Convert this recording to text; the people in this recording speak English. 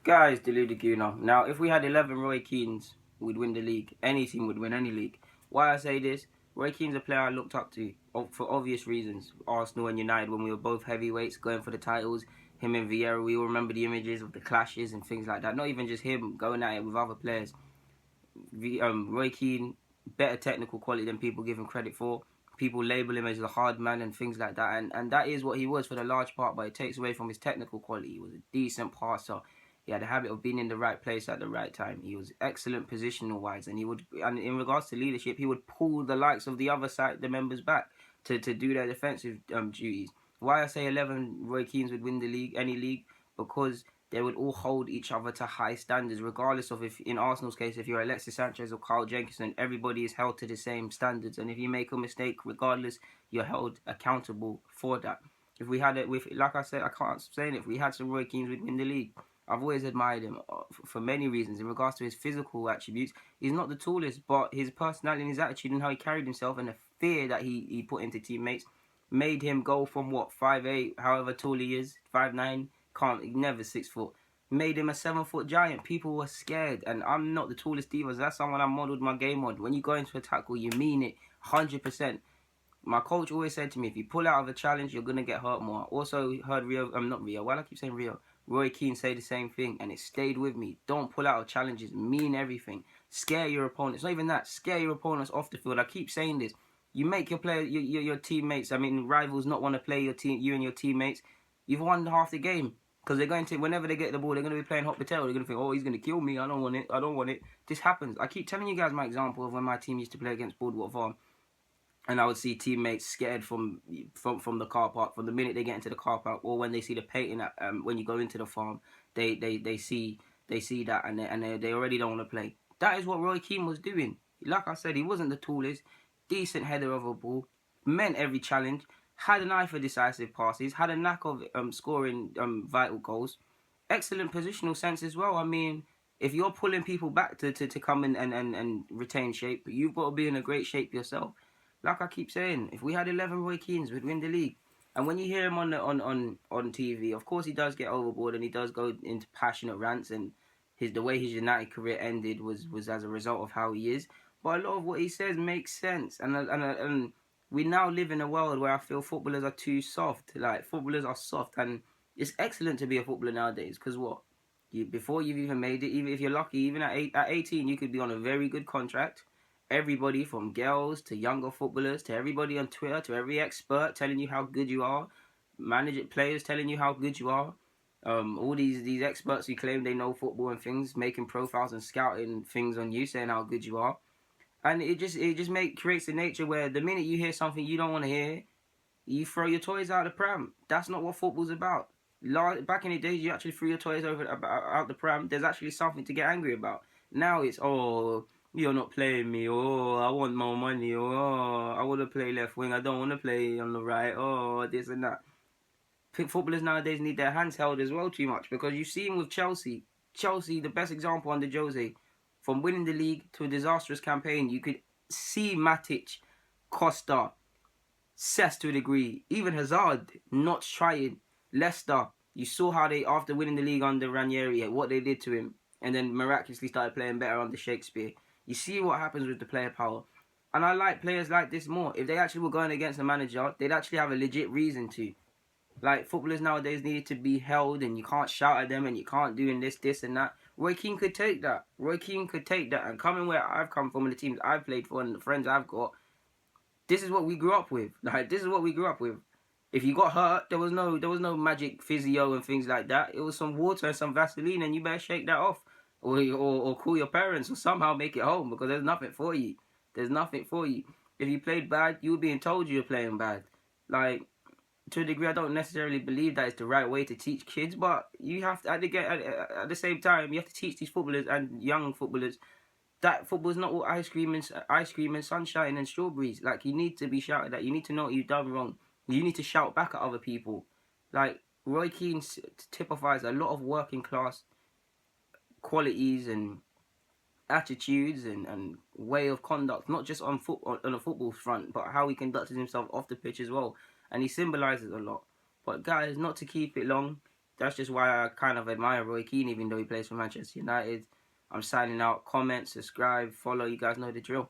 Guys, deluded Guna. Now, if we had 11 Roy Keanes, we'd win the league. Any team would win any league. Why I say this, Roy Keane's a player I looked up to for obvious reasons. Arsenal and United, when we were both heavyweights going for the titles, him and Vieira, we all remember the images of the clashes and things like that. Not even just him going at it with other players. Roy Keane, better technical quality than people give him credit for. People label him as a hard man and things like that. And that is what he was for the large part, but it takes away from his technical quality. He was a decent passer. He had a habit of being in the right place at the right time. He was excellent positional wise, and in regards to leadership, he would pull the likes of the other side, the members back to do their defensive duties. Why I say 11 Roy Keanes would win the league, any league, because they would all hold each other to high standards, regardless of if, in Arsenal's case, if you're Alexis Sanchez or Carl Jenkinson, everybody is held to the same standards. And if you make a mistake, regardless, you're held accountable for that. If we had it with, like I said, I can't explain it. If we had some Roy Keanes, we'd win the league. I've always admired him for many reasons. In regards to his physical attributes, he's not the tallest, but his personality and his attitude and how he carried himself and the fear that he put into teammates made him go from 5'8", however tall he is, 5'9", never 6 foot. Made him a 7-foot giant. People were scared, and I'm not the tallest either. That's someone I modelled my game on. When you go into a tackle, you mean it 100%. My coach always said to me, if you pull out of a challenge, you're going to get hurt more. Also heard Roy Keane say the same thing, and it stayed with me. Don't pull out of challenges. Mean everything. Scare your opponents. Not even that. Scare your opponents off the field. I keep saying this. You make your teammates, rivals not want to play you and your teammates. You've won half the game. Because they're going to, whenever they get the ball, they're going to be playing hot potato. They're going to think, oh, he's going to kill me. I don't want it. I don't want it. This happens. I keep telling you guys my example of when my team used to play against Boardwalk Farm. And I would see teammates scared from the car park from the minute they get into the car park, or when they see the painting when you go into the farm, they see that and they already don't want to play. That is what Roy Keane was doing. Like I said, he wasn't the tallest, decent header of a ball, meant every challenge, had an eye for decisive passes, had a knack of scoring vital goals, excellent positional sense as well. I mean, if you're pulling people back to come in and retain shape, you've got to be in a great shape yourself. Like I keep saying, if we had 11 Roy Keanes, we'd win the league. And when you hear him on TV, of course he does get overboard and he does go into passionate rants, and the way his United career ended was as a result of how he is. But a lot of what he says makes sense, and we now live in a world where I feel footballers are too soft. Like, footballers are soft, and it's excellent to be a footballer nowadays, because before you've even made it, even if you're lucky, even at 18, you could be on a very good contract. Everybody from girls to younger footballers to everybody on Twitter to every expert telling you how good you are, players telling you how good you are. All these experts who claim they know football and things, making profiles and scouting things on you, saying how good you are, and it just creates a nature where the minute you hear something you don't want to hear, you throw your toys out the pram. That's not what football's about. Back in the days, you actually threw your toys out the pram. There's actually something to get angry about. Now it's, oh, you're not playing me, oh, I want more money, oh, I want to play left wing, I don't want to play on the right, oh, this and that. Footballers nowadays need their hands held as well too much, because you see him with Chelsea. Chelsea, the best example under Jose. From winning the league to a disastrous campaign, you could see Matic, Costa, Cess to a degree, even Hazard not trying. Leicester, you saw how they, after winning the league under Ranieri, what they did to him, and then miraculously started playing better under Shakespeare. You see what happens with the player power. And I like players like this more. If they actually were going against the manager, they'd actually have a legit reason to. Like, footballers nowadays needed to be held, and you can't shout at them, and you can't do this and that. Roy Keane could take that. Roy Keane could take that. And coming where I've come from and the teams I've played for and the friends I've got, this is what we grew up with. Like, this is what we grew up with. If you got hurt, there was no magic physio and things like that. It was some water and some Vaseline, and you better shake that off. Or call your parents or somehow make it home, because there's nothing for you. There's nothing for you. If you played bad, you were being told you were playing bad. Like, to a degree, I don't necessarily believe that it's the right way to teach kids, but you have to, at the same time, you have to teach these footballers and young footballers that football's not all ice cream and sunshine and strawberries. Like, you need to be shouted at. You need to know what you've done wrong. You need to shout back at other people. Like, Roy Keane typifies a lot of working class qualities and attitudes and way of conduct, not just on a football front, but how he conducted himself off the pitch as well. And he symbolises a lot. But guys, not to keep it long, that's just why I kind of admire Roy Keane, even though he plays for Manchester United. I'm signing out. Comment, subscribe, follow. You guys know the drill.